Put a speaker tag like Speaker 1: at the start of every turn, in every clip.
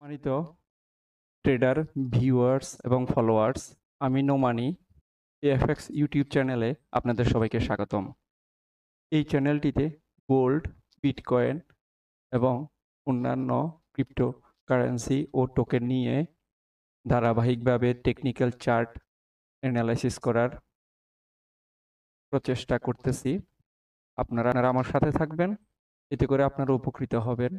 Speaker 1: সম্মানিত tedder, viewers এবং followers, আমি নোমানি এএফএক্স ইউটিউব চ্যানেলে আপনাদের সবাইকে স্বাগতম। এই চ্যানেলটিতে গোল্ড, বিটকয়েন এবং অন্যান্য ক্রিপ্টোকারেন্সি ও টোকেন নিয়ে ধারাবাহিকভাবে টেকনিক্যাল চার্ট অ্যানালাইসিস করার প্রচেষ্টা করতেছি। আপনারা আমার সাথে থাকবেন, এতে করে আপনারা উপকৃত হবেন।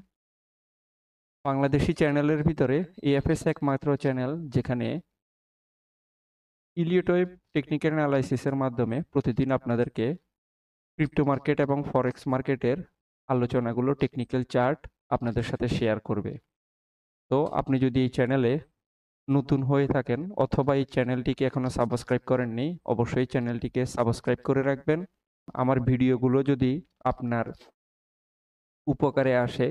Speaker 1: বাংলাদেশি চ্যানেলের ভিতরে এএফএস একমাত্র চ্যানেল যেখানে ইলিওটয়েব টেকনিক্যাল অ্যানালাইসিসের মাধ্যমে প্রতিদিন আপনাদেরকে ক্রিপ্টো মার্কেট এবং ফরেক্স মার্কেটের আলোচনাগুলো টেকনিক্যাল চার্ট আপনাদের সাথে শেয়ার করবে। তো আপনি যদি এই চ্যানেলে নতুন হয়ে থাকেন অথবা এই চ্যানেলটিকে এখনো সাবস্ক্রাইব করেননি, অবশ্যই চ্যানেলটিকে সাবস্ক্রাইব করে রাখবেন। আমার ভিডিওগুলো যদি আপনার উপকারে আসে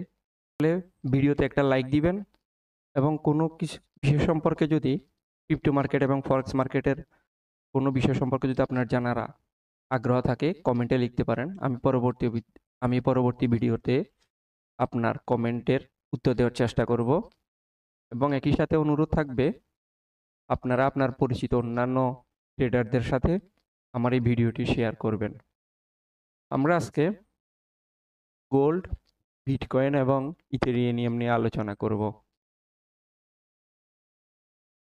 Speaker 1: তাহলে ভিডিওতে একটা লাইক দিবেন এবং কোনো কিছু বিষয় সম্পর্কে যদি ক্রিপ্টো মার্কেট এবং ফরেক্স মার্কেটের কোনো বিষয় সম্পর্কে যদি আপনার জানার আগ্রহ থাকে কমেন্টে লিখতে পারেন। আমি পরবর্তী ভিডিওতে আপনার কমেন্টের উত্তর দেওয়ার চেষ্টা করব এবং একই সাথে অনুরোধ থাকবে আপনারা আপনার পরিচিত অন্যান্য ট্রেডারদের সাথে আমার এই ভিডিওটি শেয়ার করবেন। আমরা আজকে গোল্ড, বিটকয়েন এবং ইথেরিয়াম নিয়ে আলোচনা করব।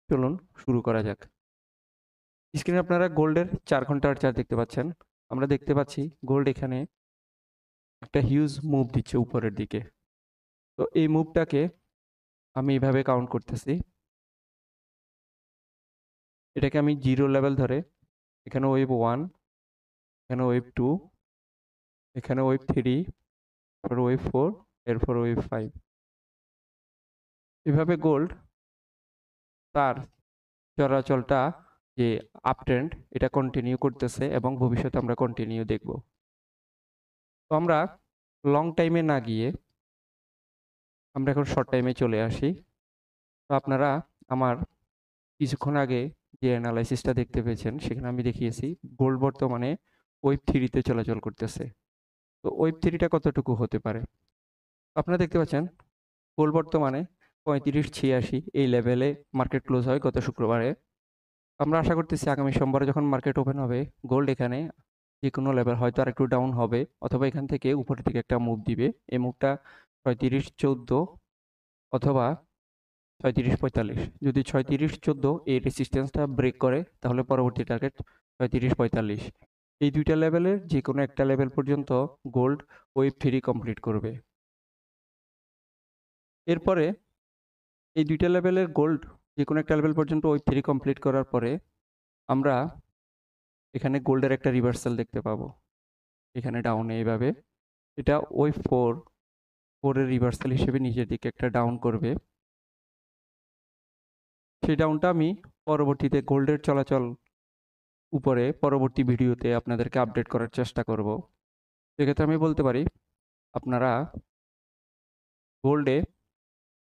Speaker 1: চলুন শুরু করা যাক। স্ক্রিনে আপনারা গোল্ডের 4 ঘন্টার চার্ট দেখতে পাচ্ছেন। আমরা দেখতে পাচ্ছি গোল্ড এখানে একটা হিউজ মুভ দিচ্ছে উপরের দিকে। তো এই মুভটাকে আমি এইভাবে কাউন্ট করতেছি। এটাকে আমি 0 লেভেল ধরে এখানে ওয়েভ 1, এখানে ওয়েভ 2, এখানে ওয়েভ 3, তারপর ওয়েভ 4, এরপর ওয়েভ 5। এভাবে গোল্ড তার চলাচলটা যে আপ ট্রেন্ড এটা কন্টিনিউ করতেছে এবং ভবিষ্যতে আমরা কন্টিনিউ দেখব। তো আমরা লং টাইমে না গিয়ে আমরা এখন শর্ট টাইমে চলে আসি। তো আপনারা আমার কিছুক্ষণ আগে যে অ্যানালাইসিসটা দেখতে পেয়েছেন সেখানে আমি দেখিয়েছি গোল্ড বর্তমানে ওয়েভ 3 চলাচল করতেছে। তো ওয়েভ 3টা কতটুকু হতে পারে? আপনারা দেখতে পাচ্ছেন গোল্ড বর্তমানে 3586 এই লেভেলে মার্কেট ক্লোজ হয় গত শুক্রবারে। আমরা আশা করতেছি আগামী সোমবারে যখন মার্কেট ওপেন হবে গোল্ড এখানে যে কোনো লেভেল হয়তো আর একটু ডাউন হবে অথবা এখান থেকে উপরের দিকে একটা মুভ দিবে। এই মুভটা 3514 অথবা 3645। যদি 3614 এই রেসিস্ট্যান্সটা ব্রেক করে তাহলে পরবর্তী টার্গেট 3545। এই দুইটা লেভেলের যে কোনো একটা লেভেল পর্যন্ত গোল্ড ওয়েভ 3 কমপ্লিট করবে। এরপরে এই দুইটা লেভেলের গোল্ড যে কোনো একটা লেভেল পর্যন্ত ওয়েভ 3 কমপ্লিট করার পরে আমরা এখানে গোল্ডের একটা রিভার্সাল দেখতে পাবো। এখানে ডাউনে এইভাবে এটা ওয়েভ 4 এর রিভার্সাল হিসেবে নিচের দিকে একটা ডাউন করবে। সেই ডাউনটা আমি পরবর্তীতে গোল্ডের চলাচল উপরে পরবর্তী ভিডিওতে আপনাদেরকে আপডেট করার চেষ্টা করব। সেক্ষেত্রে আমি বলতে পারি আপনারা গোল্ডে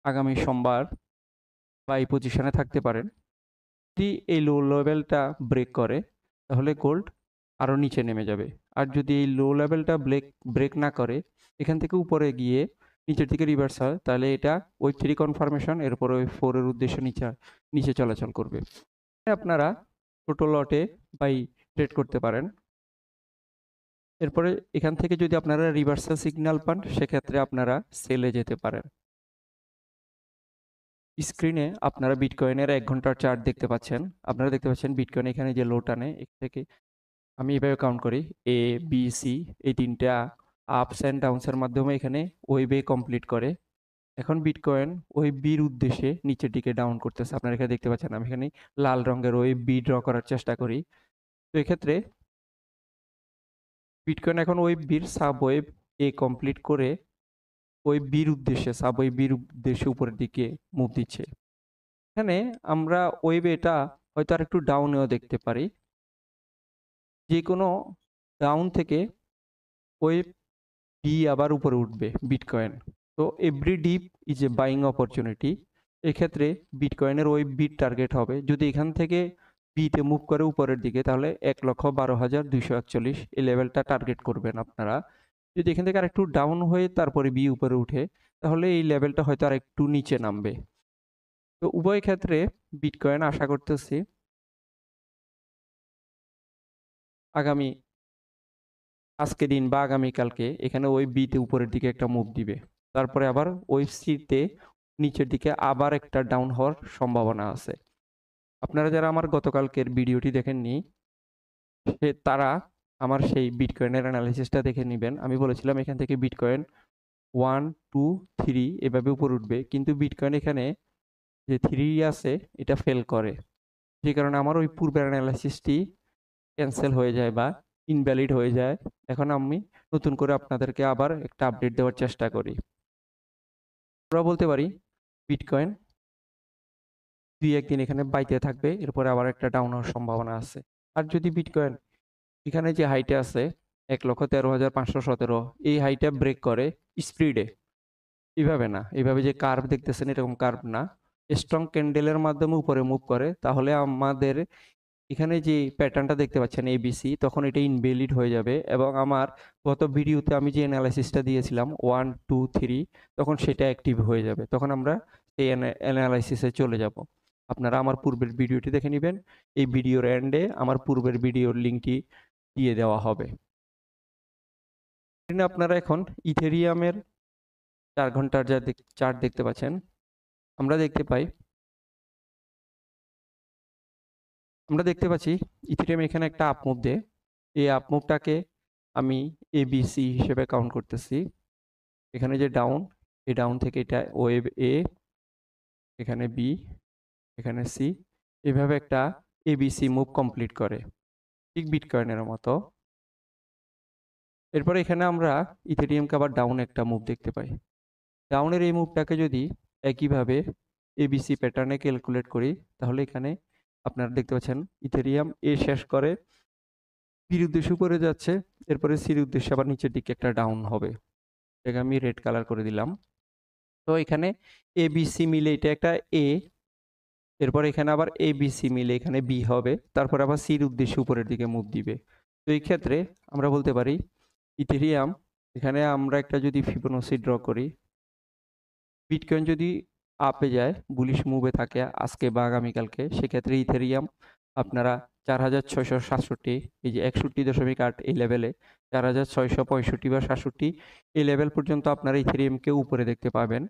Speaker 1: আগামী সোমবার বা এই পজিশনে থাকতে পারেন। যদি এই লো লেভেলটা ব্রেক করে তাহলে গোল্ড আরও নিচে নেমে যাবে। আর যদি এই লো লেভেলটা ব্রেক না করে এখান থেকে উপরে গিয়ে নিচের দিকে রিভার্স হয় তাহলে এটা ওয়েভ 3 কনফার্মেশন, এরপর ওয়েভ 4 এর উদ্দেশ্যে নিচে চলাচল করবে। আপনারা ছোট লটে বাই ট্রেড করতে পারেন। এরপরে এখান থেকে যদি আপনারা রিভার্সাল সিগন্যাল পান সেক্ষেত্রে আপনারা সেলে যেতে পারেন। স্ক্রিনে আপনারা বিটকয়েনের 1 ঘন্টার চার্ট দেখতে পাচ্ছেন। আপনারা দেখতে পাচ্ছেন বিটকয়েন এখানে যে লো টানে এখান থেকে আমি এভাবে কাউন্ট করি এ বি সি এই তিনটা আপস অ্যান্ড ডাউনসের মাধ্যমে এখানে ওয়েবে কমপ্লিট করে। এখন বিটকয়েন ওয়েভ বির উদ্দেশ্যে নিচের দিকে ডাউন করতেছে। আপনারা এখানে দেখতে পাচ্ছেন আমি এখানে লাল রঙের ওয়েভ বি ড্র করার চেষ্টা করি। তো এক্ষেত্রে বিটকয়েন এখন ওয়েভ বির সাব ওয়েভ এ কমপ্লিট করে সাব ওয়েভ বির উদ্দেশ্যে উপরের দিকে মুভ দিচ্ছে। এখানে আমরা ওয়েবে এটা হয়তো আর একটু ডাউনেও দেখতে পারি। যে কোনো ডাউন থেকে ওয়েভ বি আবার উপরে উঠবে বিটকয়েন। তো every deep is a buying opportunity. এক্ষেত্রে বিটকয়েনের ওয়েভ বিট টার্গেট হবে যদি এখান থেকে বিতে মুভ করে উপরের দিকে তাহলে 1,12,241 এই লেভেলটা টার্গেট করবেন আপনারা। যদি এখান থেকে আরেকটু ডাউন হয়ে তারপরে বি উপরে উঠে তাহলে এই লেভেলটা হয়তো আর একটু নিচে নামবে। তো উভয় ক্ষেত্রে বিটকয়েন আশা করতেছি আগামী আজকে দিন বা আগামীকালকে এখানে ওই বিতে উপরের দিকে একটা মুভ দিবে, তারপরে আবার ওই সিতে নিচের দিকে আবার একটা ডাউন হওয়ার সম্ভাবনা আছে। আপনারা যারা আমার গতকালকের ভিডিওটি দেখেননি তারা আমার সেই বিটকয়েনের অ্যানালিসিসটা দেখে নেবেন। আমি বলেছিলাম এখান থেকে বিটকয়েন 1 2 3 এভাবে উপরে উঠবে, কিন্তু বিটকয়েন এখানে যে 3 আছে এটা ফেল করে, যে কারণে আমার ওই পূর্বের অ্যানালাইসিসটি ক্যান্সেল হয়ে যায় বা ইনভ্যালিড হয়ে যায়। এখন আমি নতুন করে আপনাদেরকে আবার একটা আপডেট দেওয়ার চেষ্টা করি। আমরা বলতে পারি বিটকয়েন 2-1 দিন এখানে বাইতে থাকবে, এরপরে আবার একটা ডাউন হওয়ার সম্ভাবনা আছে। আর যদি বিটকয়েন এখানে যে হাইটা আছে 1,13,517 এই হাইটা ব্রেক করে স্প্রিডে, এভাবে না, এভাবে যে কার্ভ দেখতেছেন এরকম কার্ভ না, স্ট্রং ক্যান্ডেলের মাধ্যমে উপরে মুভ করে, তাহলে আমাদের এখানে যে প্যাটার্নটা দেখতে পাচ্ছেন এবিসি, তখন এটা ইনভ্যালিড হয়ে যাবে এবং আমার গত ভিডিওতে আমি যে অ্যানালাইসিসটা দিয়েছিলাম 1 2 3 তখন সেটা অ্যাক্টিভ হয়ে যাবে, তখন আমরা সেই অ্যানালাইসিসে চলে যাব। আপনারা আমার পূর্বের ভিডিওটি দেখে নেবেন, এই ভিডিওর এন্ডে আমার পূর্বের ভিডিওর লিঙ্কটি দিয়ে দেওয়া হবে। আপনারা এখন ইথেরিয়ামের 4 ঘন্টার যা চার্ট দেখতে পাচ্ছেন, আমরা দেখতে পাচ্ছি ইথেরিয়াম এখানে একটা আপ মুভ দেয়। এই আপ মুভটাকে আমি এবিসি হিসেবে কাউন্ট করতেছি। এখানে যে ডাউন, এই ডাউন থেকে এটা ওয়েভ এ, এখানে বি, এখানে সি, এভাবে একটা এবিসি মুভ কমপ্লিট করে, ঠিক বিটকয়েনের মতো। এরপরে এখানে আমরা ইথেরিয়ামকে আবার ডাউন একটা মুভ দেখতে পাই। ডাউনের এই মুভটাকে যদি একইভাবে এবিসি প্যাটার্নে ক্যালকুলেট করি, তাহলে এখানে আপনারা দেখতে পাচ্ছেন ইথেরিয়াম এ শেষ করে বির উদ্দেশ্যে উপরে যাচ্ছে, এরপরে সির উদ্দেশ্যে আবার নিচের দিকে একটা ডাউন হবে, এটাকে আমি রেড কালার করে দিলাম। তো এখানে এবিসি মিলে এটা একটা এ, এরপর এখানে আবার এবিসি মিলে এখানে বি হবে, তারপর আবার সির উদ্দেশ্যে উপরের দিকে মুভ দিবে। তো এই ক্ষেত্রে আমরা বলতে পারি ইথেরিয়াম এখানে আমরা একটা যদি ফিবোনাচি ড্র করি, বিটকয়েন যদি আপে যায়, বুলিশ মুভে থাকে আজকে বা আগামীকালকে, সেক্ষেত্রে ইথেরিয়াম আপনারা 4,667 এই যে 61.8 এই লেভেলে 4,665 বা 67 এই লেভেল পর্যন্ত আপনারা ইথেরিয়ামকে উপরে দেখতে পাবেন।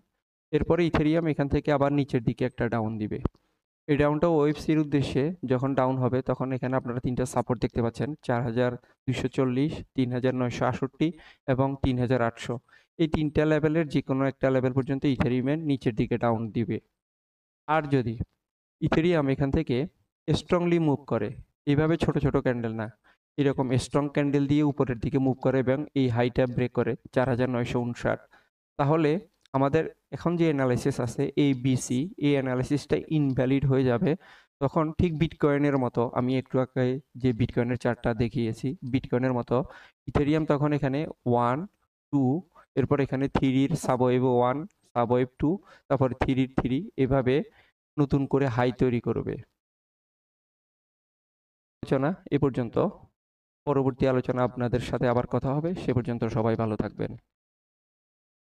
Speaker 1: এরপরে ইথেরিয়াম এখান থেকে আবার নিচের দিকে একটা ডাউন দিবে। এই ডাউনটা ওয়েভ সির উদ্দেশ্যে যখন ডাউন হবে, তখন এখানে আপনারা তিনটা সাপোর্ট দেখতে পাচ্ছেন, 4,240, 3,968 এবং 3,800। এই তিনটা লেভেলের যে কোনো একটা লেভেল পর্যন্ত ইথেরিয়ামের নিচের দিকে ডাউন দিবে। আর যদি ইথেরিয়াম এখান থেকে স্ট্রংলি মুভ করে, এইভাবে ছোট ছোট ক্যান্ডেল না, এরকম স্ট্রং ক্যান্ডেল দিয়ে উপরের দিকে মুভ করে এবং এই হাইটা ব্রেক করে 4,959, তাহলে আমাদের এখন যে অ্যানালাইসিস আছে এই বিসি, এই অ্যানালাইসিসটা ইনভ্যালিড হয়ে যাবে। তখন ঠিক বিটকয়েনের মতো, আমি একটু আগে যে বিটকয়েনের চার্টটা দেখিয়েছি বিটকয়েনের মতো, ইথেরিয়াম তখন এখানে 1 2, এরপর এখানে 3-এর সাবওয়েভ 1, সাবওয়েভ 2, তারপর 3-এর 3 এভাবে নতুন করে হাই তৈরি করবে। আলোচনা এ পর্যন্ত, পরবর্তী আলোচনা আপনাদের সাথে আবার কথা হবে, সে পর্যন্ত সবাই ভালো থাকবেন।